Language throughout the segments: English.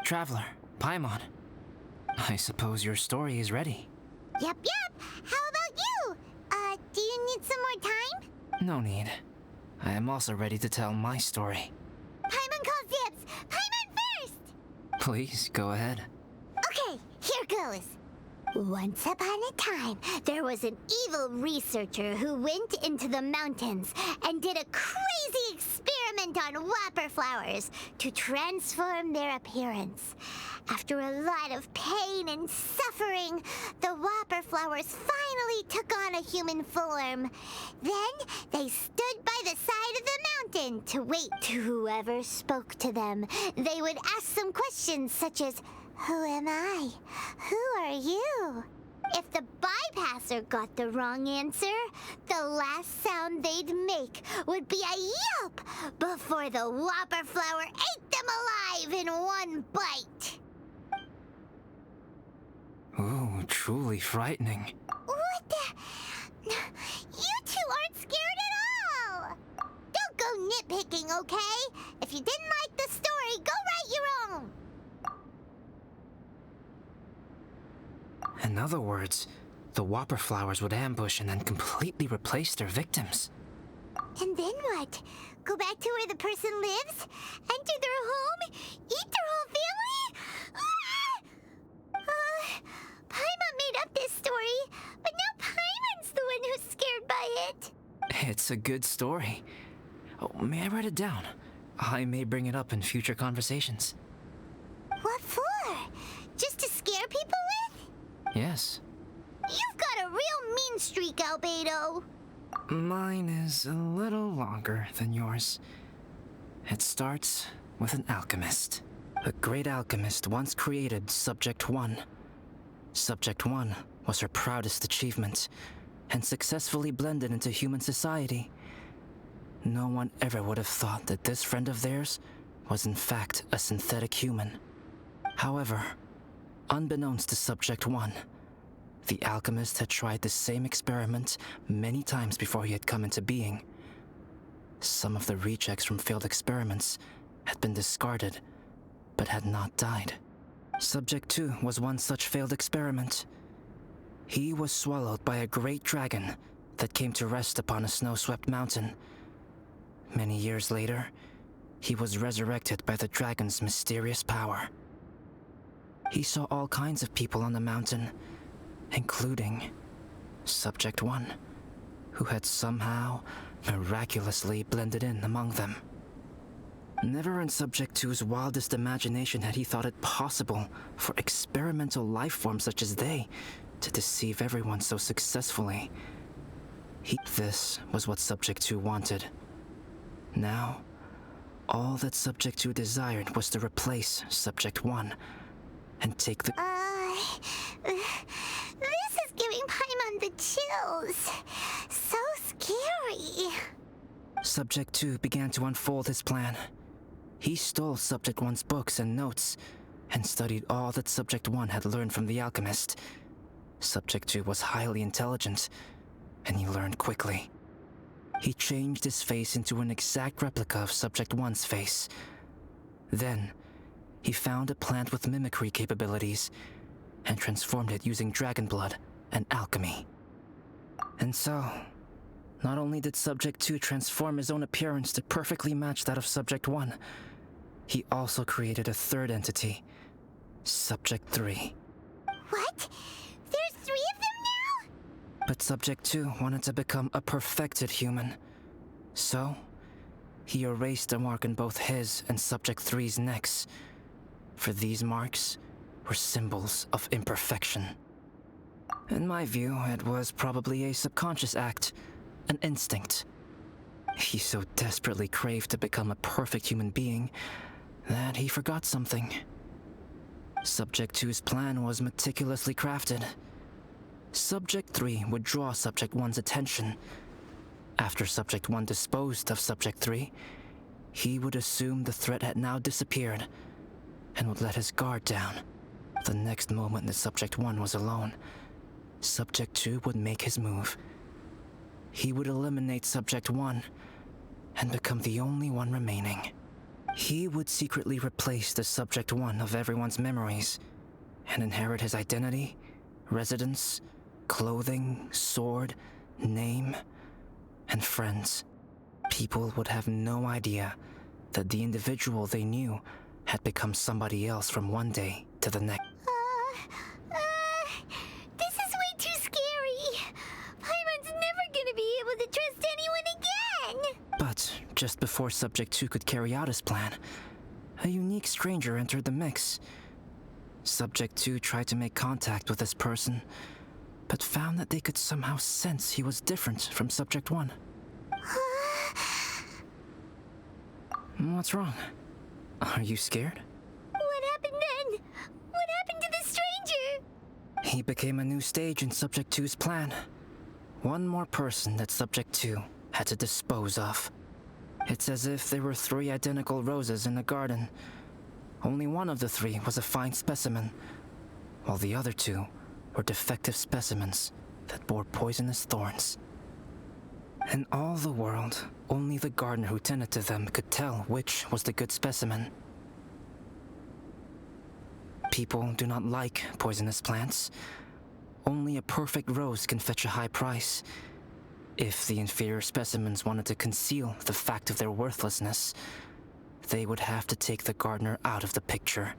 traveler, Paimon. I suppose your story is ready. Yep. How about you? Do you need some more time? No need. I am also ready to tell my story. Paimon calls dibs! Paimon first! Please, go ahead. Okay, here goes. Once upon a time, there was an evil researcher who went into the mountains and did a crazy experiment on whopper flowers to transform their appearance. After a lot of pain and suffering, the whopper flowers finally took on a human form. Then they stood by the side of the mountain to wait to whoever spoke to them. They would ask some questions such as, "Who am I? Who are you?" If the bypasser got the wrong answer, the last sound they'd make would be a yelp before the whopper flower ate them alive in one bite. Ooh, truly frightening. What the? You two aren't scared at all! Don't go nitpicking, okay? If you didn't like the story, go write your own! In other words, the whopper flowers would ambush and then completely replace their victims. And then what? Go back to where the person lives? Enter their home? Eat their whole family? Paimon made up this story, but now Paimon's the one who's scared by it. It's a good story. Oh, may I write it down? I may bring it up in future conversations. What for? Just to scare people with? Yes. You've got a real mean streak, Albedo. Mine is a little longer than yours. It starts with an alchemist. A great alchemist once created Subject 1. Subject 1 was her proudest achievement, and successfully blended into human society. No one ever would have thought that this friend of theirs was in fact a synthetic human. However, unbeknownst to Subject 1, the alchemist had tried the same experiment many times before he had come into being. Some of the rejects from failed experiments had been discarded, but had not died. Subject 2 was one such failed experiment. He was swallowed by a great dragon that came to rest upon a snow-swept mountain. Many years later, he was resurrected by the dragon's mysterious power. He saw all kinds of people on the mountain, including Subject 1, who had somehow miraculously blended in among them. Never in Subject 2's wildest imagination had he thought it possible for experimental life forms such as they to deceive everyone so successfully. This was what Subject 2 wanted. Now, all that Subject 2 desired was to replace Subject 1 and take the... This is giving Paimon the chills. So scary. Subject 2 began to unfold his plan. He stole Subject 1's books and notes, and studied all that Subject 1 had learned from the alchemist. Subject 2 was highly intelligent, and he learned quickly. He changed his face into an exact replica of Subject 1's face. Then, he found a plant with mimicry capabilities, and transformed it using dragon blood and alchemy. And so, not only did Subject 2 transform his own appearance to perfectly match that of Subject 1, he also created a third entity, Subject 3. What? There's 3 of them now? But Subject 2 wanted to become a perfected human. So, he erased a mark on both his and Subject 3's necks. For these marks were symbols of imperfection. In my view, it was probably a subconscious act, an instinct. He so desperately craved to become a perfect human being that he forgot something. Subject 2's plan was meticulously crafted. Subject 3 would draw Subject 1's attention. After Subject 1 disposed of Subject 3, he would assume the threat had now disappeared and would let his guard down. The next moment that Subject 1 was alone, Subject 2 would make his move. He would eliminate Subject 1 and become the only one remaining. He would secretly replace the subject one of everyone's memories and inherit his identity, residence, clothing, sword, name, and friends. People would have no idea that the individual they knew had become somebody else from one day to the next. This is way too scary. Paimon's never gonna be able to trust anyone again. But just before Subject 2 could carry out his plan, a unique stranger entered the mix. Subject 2 tried to make contact with this person, but found that they could somehow sense he was different from Subject 1. What's wrong? Are you scared? What happened then? What happened to the stranger? He became a new stage in Subject 2's plan. One more person that Subject 2 had to dispose of. It's as if there were 3 identical roses in a garden. Only one of the 3 was a fine specimen, while the other 2 were defective specimens that bore poisonous thorns. In all the world, only the gardener who tended to them could tell which was the good specimen. People do not like poisonous plants. Only a perfect rose can fetch a high price. If the inferior specimens wanted to conceal the fact of their worthlessness, they would have to take the gardener out of the picture,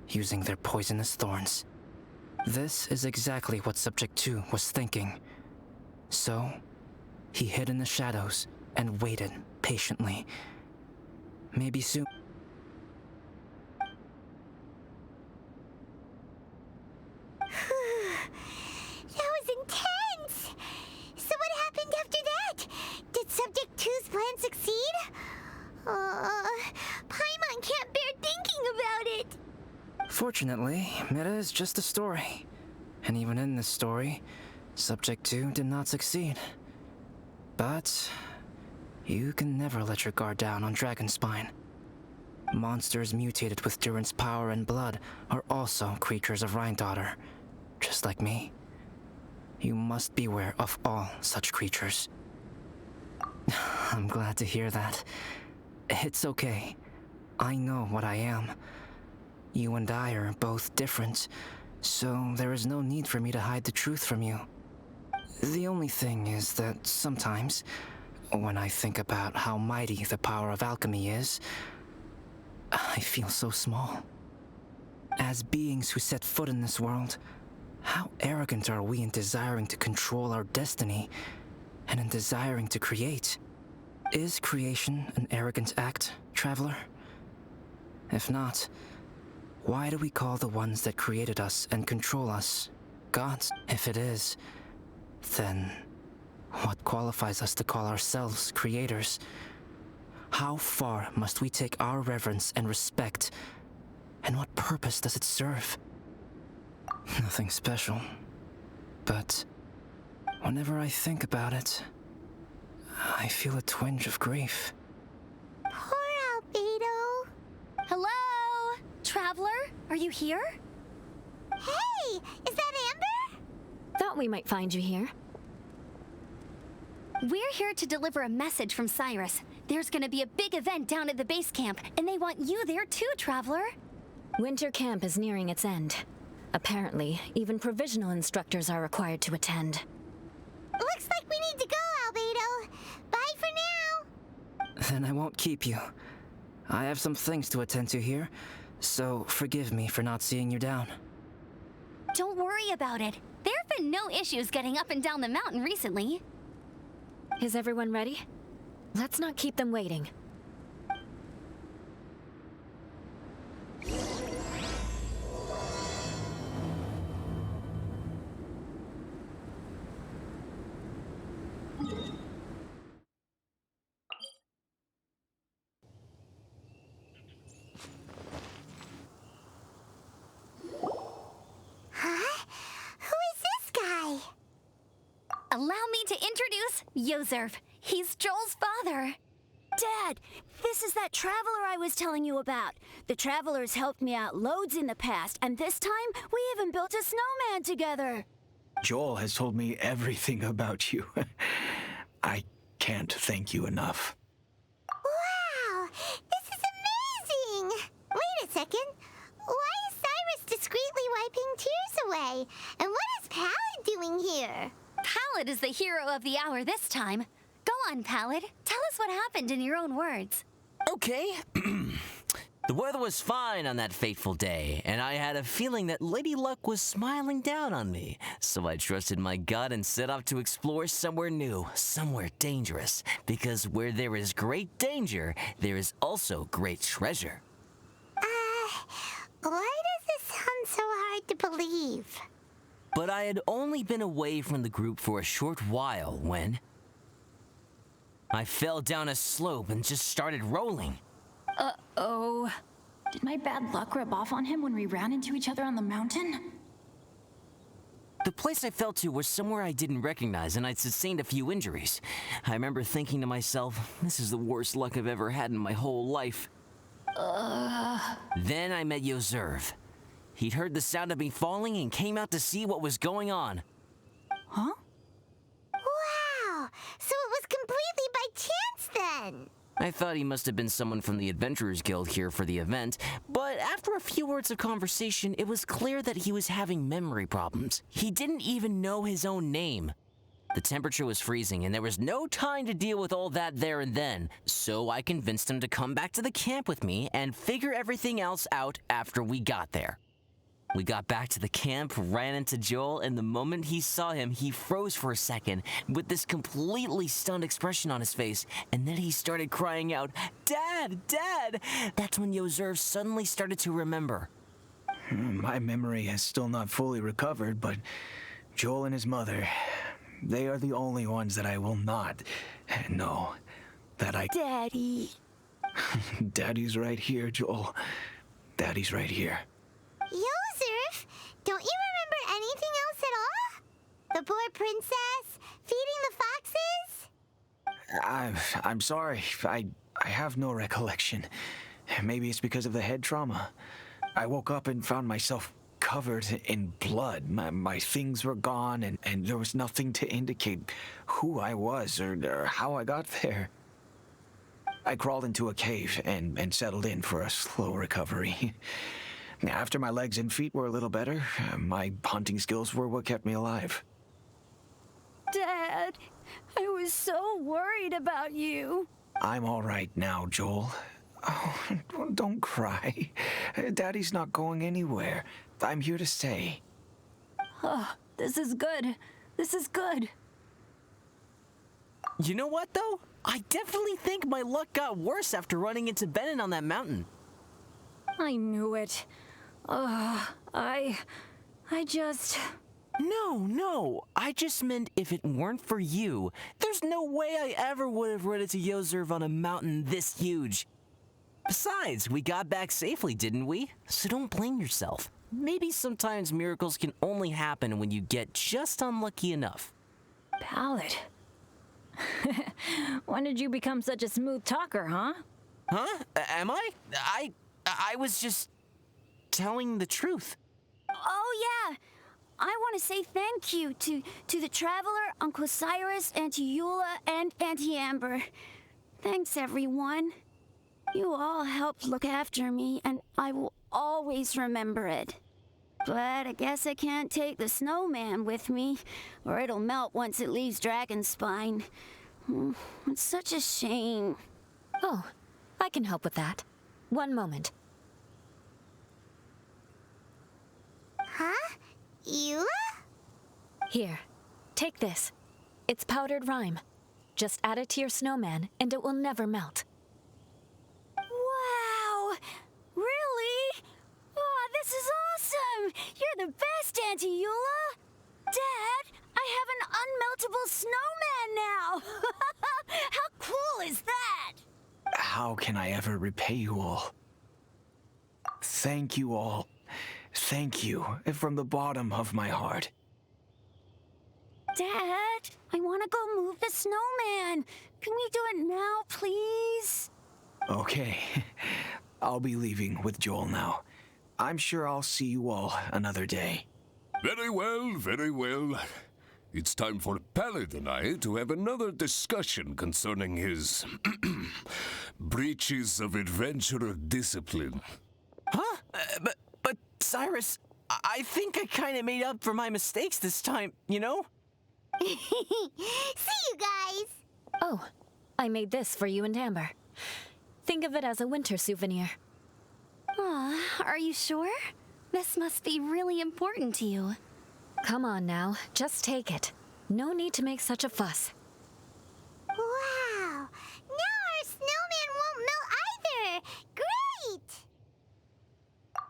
using their poisonous thorns. This is exactly what Subject 2 was thinking. So, he hid in the shadows and waited patiently. Maybe soon. That was intense! So what happened after that? Did Subject 2's plan succeed? Paimon can't bear thinking about it! Fortunately, it is just a story. And even in this story, Subject 2 did not succeed. But you can never let your guard down on Dragonspine. Monsters mutated with Durin's power and blood are also creatures of Rhine-Daughter, just like me. You must beware of all such creatures. I'm glad to hear that. It's okay. I know what I am. You and I are both different, so there is no need for me to hide the truth from you. The only thing is that sometimes, when I think about how mighty the power of alchemy is, I feel so small. As beings who set foot in this world, how arrogant are we in desiring to control our destiny and in desiring to create? Is creation an arrogant act, traveler? If not, why do we call the ones that created us and control us gods? If it is, then what qualifies us to call ourselves creators? How far must we take our reverence and respect, and what purpose does it serve? Nothing special, but whenever I think about it, I feel a twinge of grief. Poor Albedo. Hello? Traveler? Are you here? Hey, is that Amber? Thought we might find you here. We're here to deliver a message from Cyrus. There's gonna be a big event down at the base camp, and they want you there too, Traveler. Winter camp is nearing its end. Apparently, even provisional instructors are required to attend. Looks like we need to go, Albedo. Bye for now. Then I won't keep you. I have some things to attend to here, so forgive me for not seeing you down. Don't worry about it. There have been no issues getting up and down the mountain recently. Is everyone ready? Let's not keep them waiting. Huh? Who is this guy? Allow me to introduce Yozerv. He's Joel's father. Dad, this is that traveler I was telling you about. The traveler's helped me out loads in the past, and this time we even built a snowman together. Joel has told me everything about you. I can't thank you enough. Wow, this is second. Why is Cyrus discreetly wiping tears away? And what is Pallid doing here? Pallid is the hero of the hour this time. Go on, Pallid. Tell us what happened in your own words. Okay. The weather was fine on that fateful day, and I had a feeling that Lady Luck was smiling down on me. So I trusted my gut and set off to explore somewhere new, somewhere dangerous. Because where there is great danger, there is also great treasure. Why does this sound so hard to believe? But I had only been away from the group for a short while when I fell down a slope and just started rolling. Uh-oh. Did my bad luck rub off on him when we ran into each other on the mountain? The place I fell to was somewhere I didn't recognize, and I'd sustained a few injuries. I remember thinking to myself, this is the worst luck I've ever had in my whole life. Then I met Yoserv. He'd heard the sound of me falling and came out to see what was going on. Huh? Wow! So it was completely by chance then! I thought he must have been someone from the Adventurers Guild here for the event, but after a few words of conversation, it was clear that he was having memory problems. He didn't even know his own name. The temperature was freezing, and there was no time to deal with all that there and then, so I convinced him to come back to the camp with me and figure everything else out after we got there. We got back to the camp, ran into Joel, and the moment he saw him, he froze for a second with this completely stunned expression on his face, and then he started crying out, "Dad! Dad!" That's when Yoserv suddenly started to remember. My memory has still not fully recovered, but Joel and his mother, they are the only ones that I will not know that I... Daddy. Daddy's right here, Joel. Daddy's right here. Yoserv, don't you remember anything else at all? The poor princess, feeding the foxes? I'm sorry. I have no recollection. Maybe it's because of the head trauma. I woke up and found myself covered in blood. My things were gone, and there was nothing to indicate who I was or how I got there. I crawled into a cave and settled in for a slow recovery. After my legs and feet were a little better, my hunting skills were what kept me alive. Dad, I was so worried about you. I'm all right now, Joel. Oh, don't cry. Daddy's not going anywhere. I'm here to stay. Oh, this is good. This is good. You know what, though? I definitely think my luck got worse after running into Benin on that mountain. I knew it. I just... No. I just meant if it weren't for you, there's no way I ever would have run into Yoserv on a mountain this huge. Besides, we got back safely, didn't we? So don't blame yourself. Maybe sometimes miracles can only happen when you get just unlucky enough. Pallid. When did you become such a smooth talker, huh? Huh? Am I? I was just telling the truth. Oh, yeah. I want to say thank you to the Traveler, Uncle Cyrus, Auntie Eula, and Auntie Amber. Thanks, everyone. You all helped look after me, and I will always remember it. But I guess I can't take the snowman with me, or it'll melt once it leaves Dragonspine. It's such a shame. Oh, I can help with that. One moment. Huh? Eula? Here, take this. It's powdered rime. Just add it to your snowman, and it will never melt. Wow! Really? Oh, this is awesome! You're the best, Auntie Eula! Dad, I have an unmeltable snowman now! How cool is that? How can I ever repay you all? Thank you all. Thank you from the bottom of my heart. Dad, I want to go move the snowman. Can we do it now, please? Okay, I'll be leaving with Joel now. I'm sure I'll see you all another day. Very well, very well. It's time for Pallid and I to have another discussion concerning his breaches of adventurer discipline. Huh? Cyrus, I think I kind of made up for my mistakes this time, you know? See you guys! Oh, I made this for you and Amber. Think of it as a winter souvenir. Aw, are you sure? This must be really important to you. Come on now, just take it. No need to make such a fuss. Wow! Now our snowman won't melt either! Great!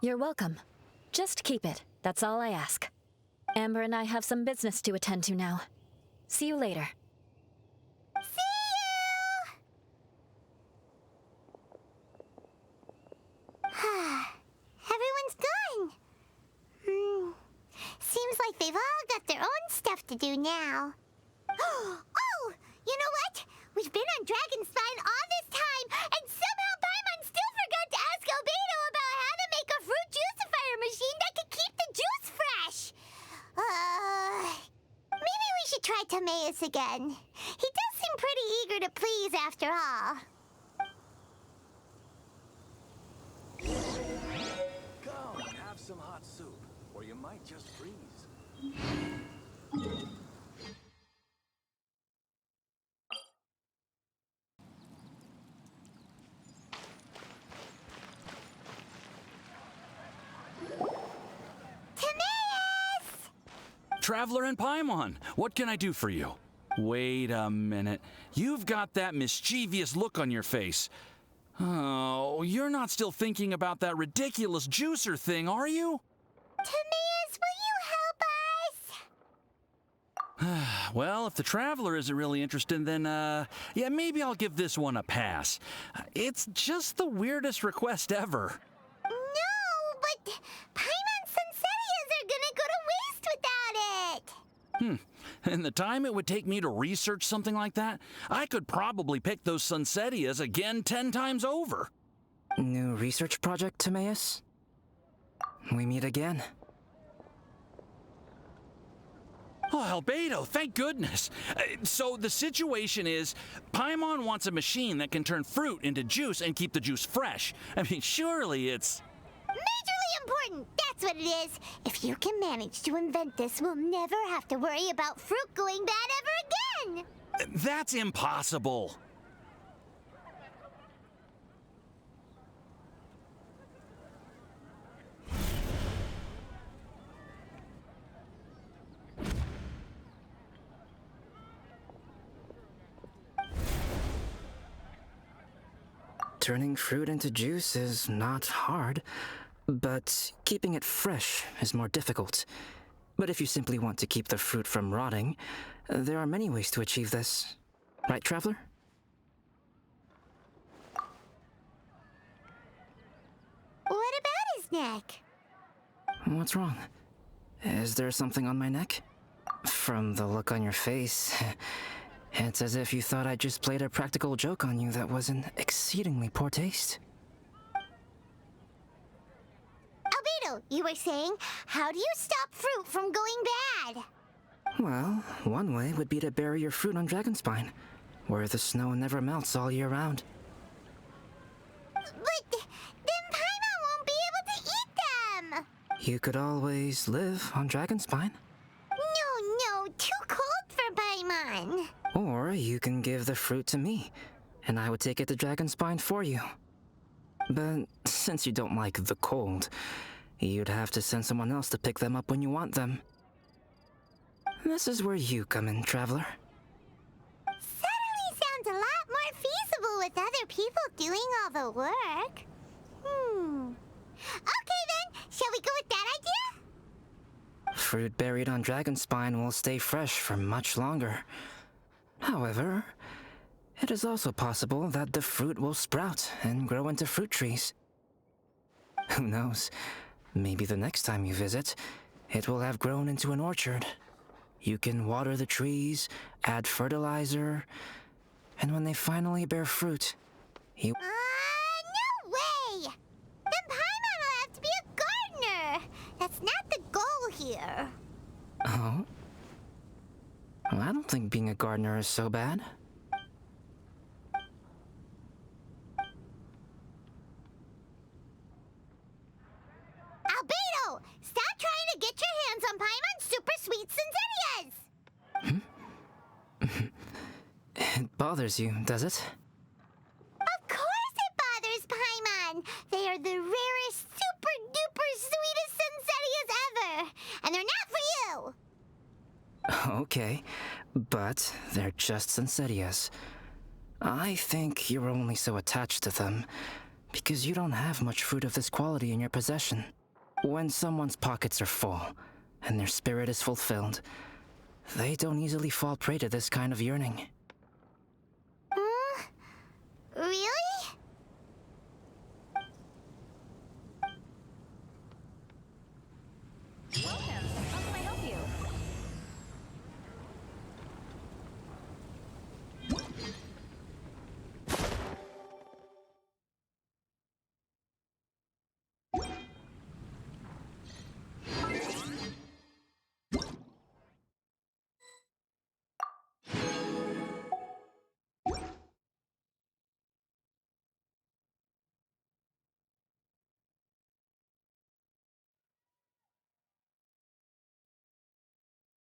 You're welcome. Just keep it, that's all I ask. Amber and I have some business to attend to now. See you later. See you! Everyone's gone. Seems like they've all got their own stuff to do now. Oh! You know what? We've been on Dragonspine all this time, and somehow Paimon still forgot to ask Albedo about how to make a fruit juicifier machine that could keep the juice fresh. Maybe we should try Timaeus again. He does seem pretty eager to please after all. Come and have some hot soup, or you might just freeze. Timaeus! Traveler and Paimon, what can I do for you? Wait a minute. You've got that mischievous look on your face. Oh, you're not still thinking about that ridiculous juicer thing, are you? Timaeus, will you help us? Well, if the Traveler isn't really interested, then, yeah, maybe I'll give this one a pass. It's just the weirdest request ever. No, but Paimon's Sunsettias are gonna go to waste without it. And the time it would take me to research something like that, I could probably pick those Sunsettias again 10 times over. New research project, Timaeus? We meet again. Oh, Albedo, thank goodness. So the situation is, Paimon wants a machine that can turn fruit into juice and keep the juice fresh. I mean, surely it's... Majorly important, that's what it is. If you can manage to invent this, we'll never have to worry about fruit going bad ever again. That's impossible. Turning fruit into juice is not hard, but keeping it fresh is more difficult. But if you simply want to keep the fruit from rotting, there are many ways to achieve this. Right, Traveler? What about his neck? What's wrong? Is there something on my neck? From the look on your face, it's as if you thought I just played a practical joke on you that was in exceedingly poor taste. Albedo, you were saying, how do you stop fruit from going bad? Well, one way would be to bury your fruit on Dragonspine, where the snow never melts all year round. But then Paimon won't be able to eat them! You could always live on Dragonspine. No, too cold for Paimon. Or you can give the fruit to me, and I would take it to Dragonspine for you. But since you don't like the cold, you'd have to send someone else to pick them up when you want them. This is where you come in, Traveler. Suddenly sounds a lot more feasible with other people doing all the work. Okay then, shall we go with that idea? Fruit buried on Dragonspine will stay fresh for much longer. However, it is also possible that the fruit will sprout and grow into fruit trees. Who knows? Maybe the next time you visit, it will have grown into an orchard. You can water the trees, add fertilizer, and when they finally bear fruit, you... No way! Then Paimon will have to be a gardener! That's not the goal here. Oh? Well, I don't think being a gardener is so bad. Albedo! bothers you, does it? Of course it bothers Paimon! They are the rarest, super-duper sweetest Cenizas ever! And they're not for you! Okay, but they're just cenizas. I think you're only so attached to them because you don't have much fruit of this quality in your possession. When someone's pockets are full and their spirit is fulfilled, they don't easily fall prey to this kind of yearning. Really?